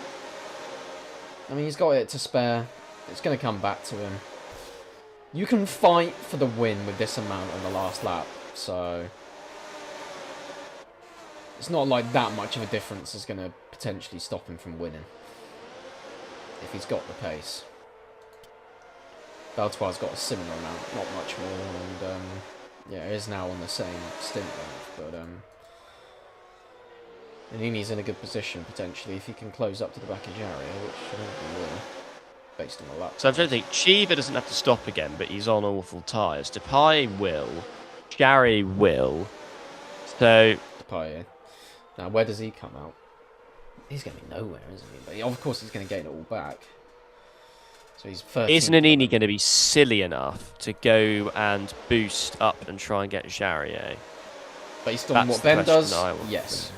I mean, he's got it to spare. It's going to come back to him. You can fight for the win with this amount on the last lap, so it's not like that much of a difference is going to potentially stop him from winning if he's got the pace. Beltois got a similar amount, not much more, and yeah, is now on the same stint length, but Nannini's in a good position potentially if he can close up to the back of Jarry, which I don't think he will, based on the lap. So I don't think Cheever doesn't have to stop again, but he's on awful tyres. Depay will, Jarry will. So Depay, now where does he come out? He's going to be nowhere, isn't he? But of course he's going to gain it all back. So he's 13th. Is Nannini going to be silly enough to go and boost up and try and get Jarier? Based on what Ben does, yes.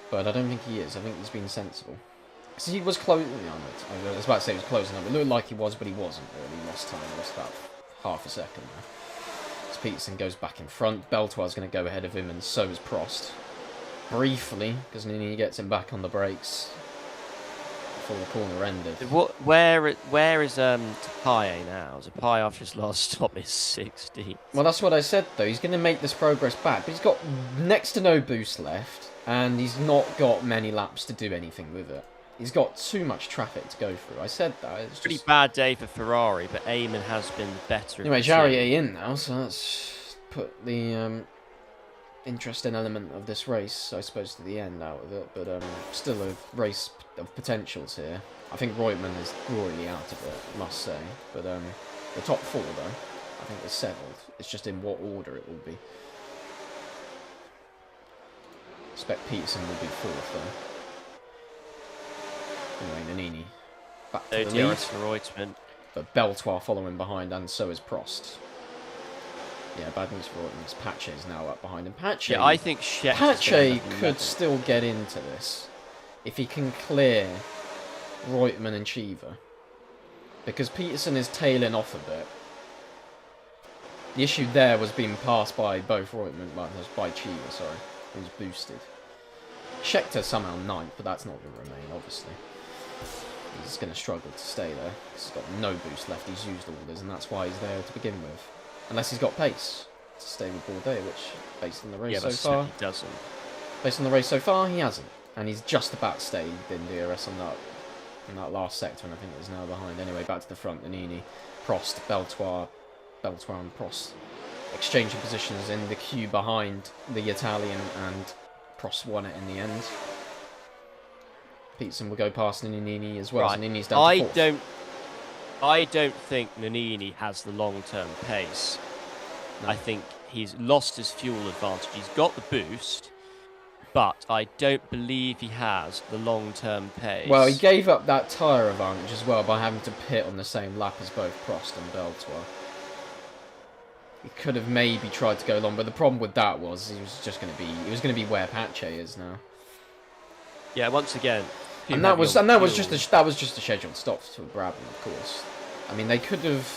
But I don't think he is. I think he's been sensible. Because he was closing on it. I was about to say he was closing up. It looked like he was, but he wasn't really. He lost time. He lost about half a second there. So Peterson goes back in front. Beltoir's going to go ahead of him, and so is Prost. Briefly, because Nini gets him back on the brakes before the corner ended. Where is Tapaye now? Tapaye after his last stop is 60. Well, that's what I said though. He's going to make this progress back, but he's got next to no boost left, and he's not got many laps to do anything with it. He's got too much traffic to go through. I said that. It's pretty bad day for Ferrari, but Eamon has been better. Anyway, Jarier in now, so let's put the interesting element of this race, I suppose, to the end out of it. But still a race of potentials here. I think Reutemann is royally out of it, must say. But the top four, though, I think is settled. It's just in what order it will be. I expect Peterson will be fourth, though. Anyway, Nannini back to the lead. For Reutemann. But Beltoir following behind, and so is Prost. Yeah, bad news for Reutemann. Pache is now up behind him. Pache, yeah, I think Pache could still get into this if he can clear Reutemann and Cheever. Because Peterson is tailing off a bit. The issue there was being passed by both Reutemann, well, it was by Cheever, sorry, who's boosted. Scheckter somehow 9th, but that's not going to remain, obviously. He's going to struggle to stay there. He's got no boost left. He's used all his, and that's why he's there to begin with. Unless he's got pace to stay with Bourdais, which, based on the race so far, he doesn't. Based on the race so far, he hasn't, and he's just about stayed in DRS on that last sector, and I think it's now behind. Anyway, back to the front. Nannini, Prost, Beltoir, and Prost exchanging positions in the queue behind the Italian, and Prost won it in the end. Peterson will go past Nannini as well. Right. So Nannini's down to fourth. I don't think Nannini has the long-term pace. No. I think he's lost his fuel advantage. He's got the boost, but I don't believe he has the long-term pace. Well, he gave up that tyre advantage as well by having to pit on the same lap as both Prost and Beltoir. He could have maybe tried to go long, but the problem with that was he was going to be where Pache is now. Yeah, once again. And that was just a scheduled stop to Brabham, of course. I mean, they could have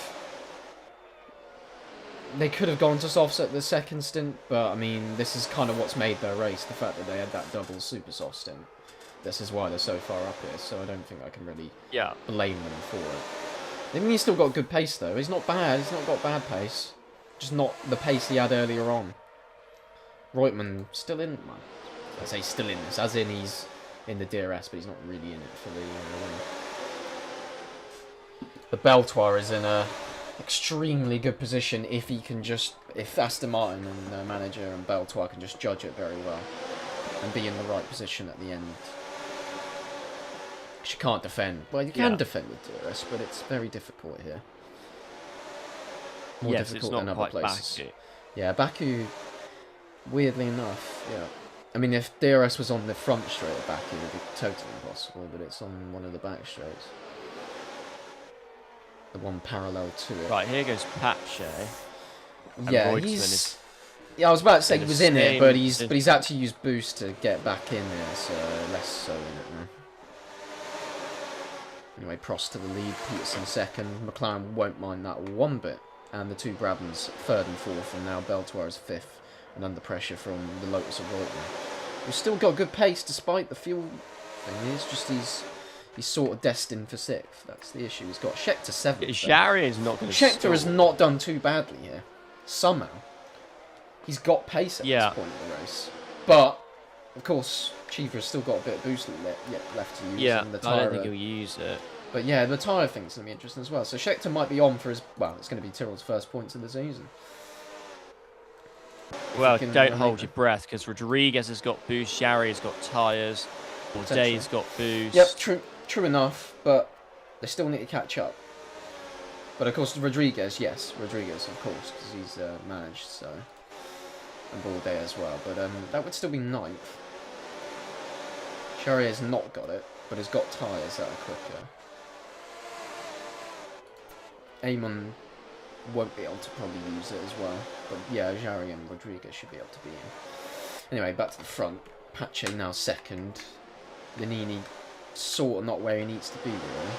gone to softs at the second stint, but I mean, this is kind of what's made their race, the fact that they had that double super soft stint. This is why they're so far up here, so I don't think I can really blame them for it. I mean, he's still got good pace though. He's not bad. He's not got bad pace. Just not the pace he had earlier on. Reutemann still in, well, I say still in this, as in he's in the DRS, but he's not really in it for the win. The Beltoir is in a extremely good position if Aston Martin and the manager and Beltoir can just judge it very well and be in the right position at the end. Because you can't defend. Well, you can defend with DRS, but it's very difficult here. More difficult than other places. Baku. Yeah, Baku, weirdly enough, yeah. I mean, if DRS was on the front straight at Baku, it would be totally impossible, but it's on one of the back straights. The one parallel to it. Right, here goes Pache. Yeah, he's... Yeah, I was about to say he was in it, but he's actually used boost to get back in there, so less so in it now. Anyway, Prost to the lead, Peterson second. McLaren won't mind that one bit. And the two Brabhams third and fourth, and now Beltoir is fifth, and under pressure from the Lotus of Reutemann. He's still got good pace despite the fuel thing. It's just he's sort of destined for sixth. That's the issue. He's got Scheckter seventh. Jarier is not going to. Scheckter has not done too badly here. Somehow, he's got pace at this point in the race. But of course, Cheever has still got a bit of boost left to use. Yeah, and the I don't tyre, think he'll use it. But yeah, the tyre thing's going to be interesting as well. So Scheckter might be on for his... Well, it's going to be Tyrrell's first points of the season. Well, don't hold your breath, because Rodriguez has got boost, Jarry's got tyres, Bourdais got boost. Yep, true enough, but they still need to catch up. But of course, Rodriguez, of course, because he's managed, so... And Bourdais as well, but that would still be ninth. Charrier's not got it, but has got tyres that are quicker. Amon won't be able to probably use it as well. But yeah, Jari and Rodriguez should be able to be in. Anyway, back to the front. Pache now second. Nannini sort of not where he needs to be, really.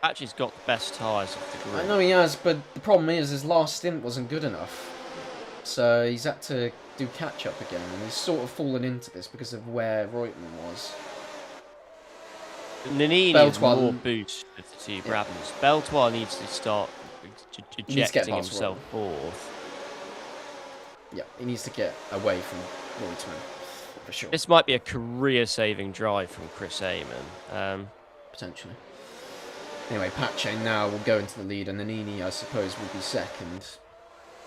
Pache's got the best tyres of the group. I know he has, but the problem is his last stint wasn't good enough. So he's had to do catch-up again, and he's sort of fallen into this because of where Reutemann was. Nannini is more boosted to Brabham's. Beltois needs to start ejecting himself forth. Yeah, he needs to get away from Reutemann, for sure. This might be a career-saving drive from Chris Amon. Potentially. Anyway, Pache now will go into the lead, and Nannini, I suppose, will be second.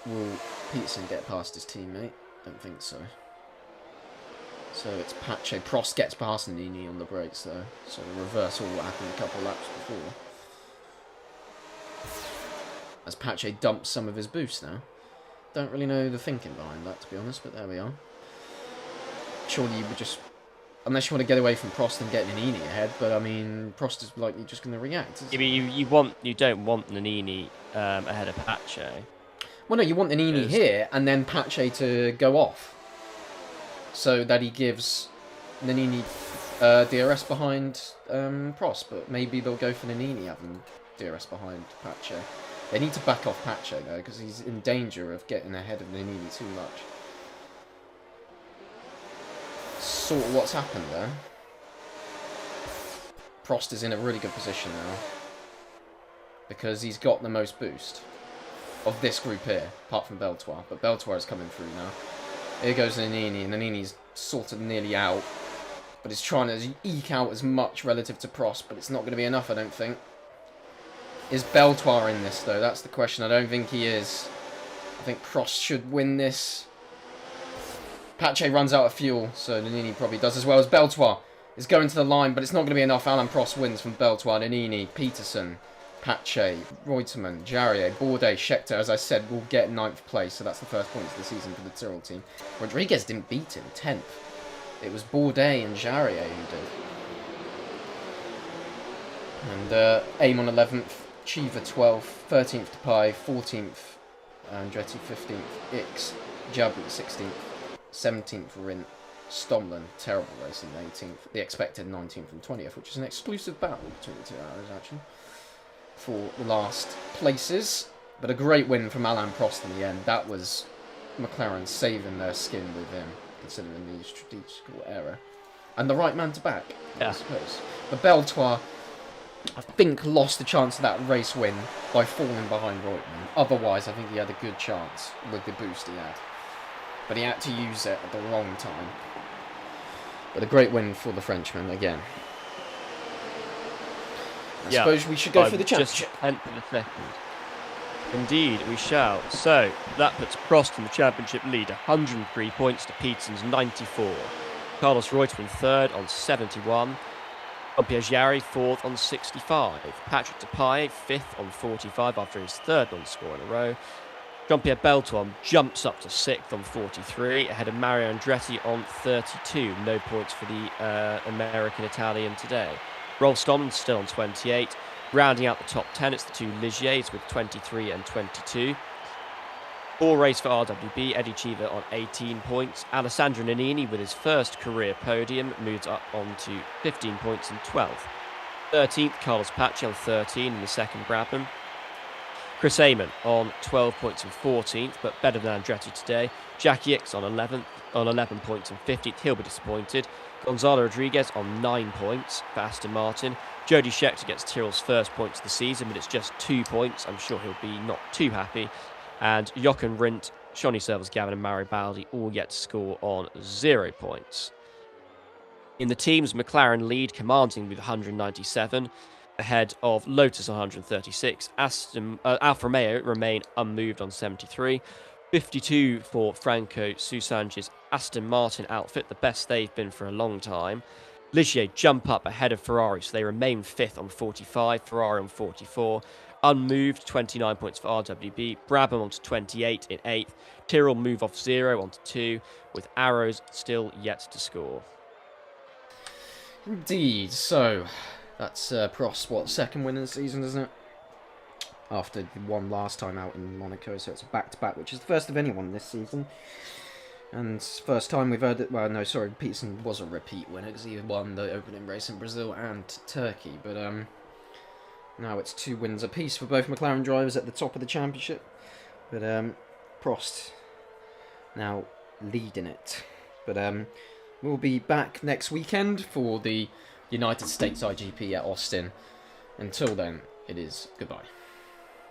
Will Peterson get past his teammate? Don't think so. So it's Pache. Prost gets past Nannini on the brakes, though. So the reverse all what happened a couple of laps before. As Pache dumps some of his boost now. Don't really know the thinking behind that, to be honest, but there we are. Surely you would just... Unless you want to get away from Prost and get Nannini ahead, but I mean, Prost is likely just going to react. Yeah, but you don't want Nannini ahead of Pache. Well, no, you want Nannini here and then Pache to go off, so that he gives Nannini DRS behind Prost. But maybe they'll go for Nannini having DRS behind Pache. They need to back off Pache though, because he's in danger of getting ahead of Nannini too much. Sort of what's happened there. Prost is in a really good position now because he's got the most boost of this group here, apart from Beltois. But Beltois is coming through now. Here goes Nannini, and Nannini's sort of nearly out, but he's trying to eke out as much relative to Prost, but it's not going to be enough, I don't think. Is Beltois in this, though? That's the question. I don't think he is. I think Prost should win this. Pache runs out of fuel, so Nannini probably does as well as Beltois. Is going to the line, but it's not going to be enough. Alain Prost wins from Beltois, Nannini, Peterson, Pache, Reutemann, Jarier, Bourdais, Scheckter, as I said, will get 9th place, so that's the first points of the season for the Tyrrell team. Rodriguez didn't beat him, 10th. It was Bourdais and Jarier who did. And Amon 11th, Chiva 12th, 13th Depay, 14th Andretti, 15th Ix, Jabri 16th, 17th Rint, Stomlin, terrible racing, 18th, the expected 19th and 20th, which is an exclusive battle between the two hours actually, for the last places. But a great win from Alain Prost in the end. That was McLaren saving their skin with him, considering the strategical error. And the right man to back, I suppose. But Beltois, I think, lost the chance of that race win by falling behind Reutemann. Otherwise, I think he had a good chance with the boost he had. But he had to use it at the wrong time. But a great win for the Frenchman again. I suppose we should go for the championship. Just 10th of a second. Indeed, we shall. So, that puts Prost in the championship lead, 103 points to Peterson's 94. Carlos Reutemann third on 71. Jean-Pierre Jari fourth on 65. Patrick Depay fifth on 45 after his third non-score in a row. Jean-Pierre Beltois jumps up to 6th on 43, ahead of Mario Andretti on 32. No points for the American-Italian today. Rolf Stomlin still on 28. Rounding out the top 10, it's the two Ligiers with 23 and 22. 4 race for RWB, Eddie Chiva on 18 points. Alessandro Nannini with his first career podium moves up on to 15 points and 12th. 13th, Carlos Pache on 13 in the second Brabham. Chris Amon on 12 points and 14th, but better than Andretti today. Jackie Ix on 11 points and 15th. He'll be disappointed. Gonzalo Rodriguez on 9 points for Aston Martin. Jody Scheckter gets Tyrrell's first points of the season, but it's just 2 points. I'm sure he'll be not too happy. And Jochen Rindt, Shawnee Service, Gavin and Mario Baldi all get to score on 0 points. In the teams, McLaren lead, commanding with 197. Ahead of Lotus on 136. Alfa Romeo remain unmoved on 73. 52 for Franco Susange's Aston Martin outfit, the best they've been for a long time. Ligier jump up ahead of Ferrari, so they remain 5th on 45. Ferrari on 44. Unmoved, 29 points for RWB. Brabham on to 28 in 8th. Tyrrell move off 0 onto 2, with arrows still yet to score. Indeed. So, that's Prost's, what, second win in the season, isn't it? After the one last time out in Monaco, so it's a back-to-back, which is the first of anyone this season. And first time we've heard it. Well, no, sorry, Peterson was a repeat winner because he won the opening race in Brazil and Turkey. But now it's 2 wins apiece for both McLaren drivers at the top of the championship. But Prost now leading it. But we'll be back next weekend for the United States IGP at Austin. Until then, it is goodbye.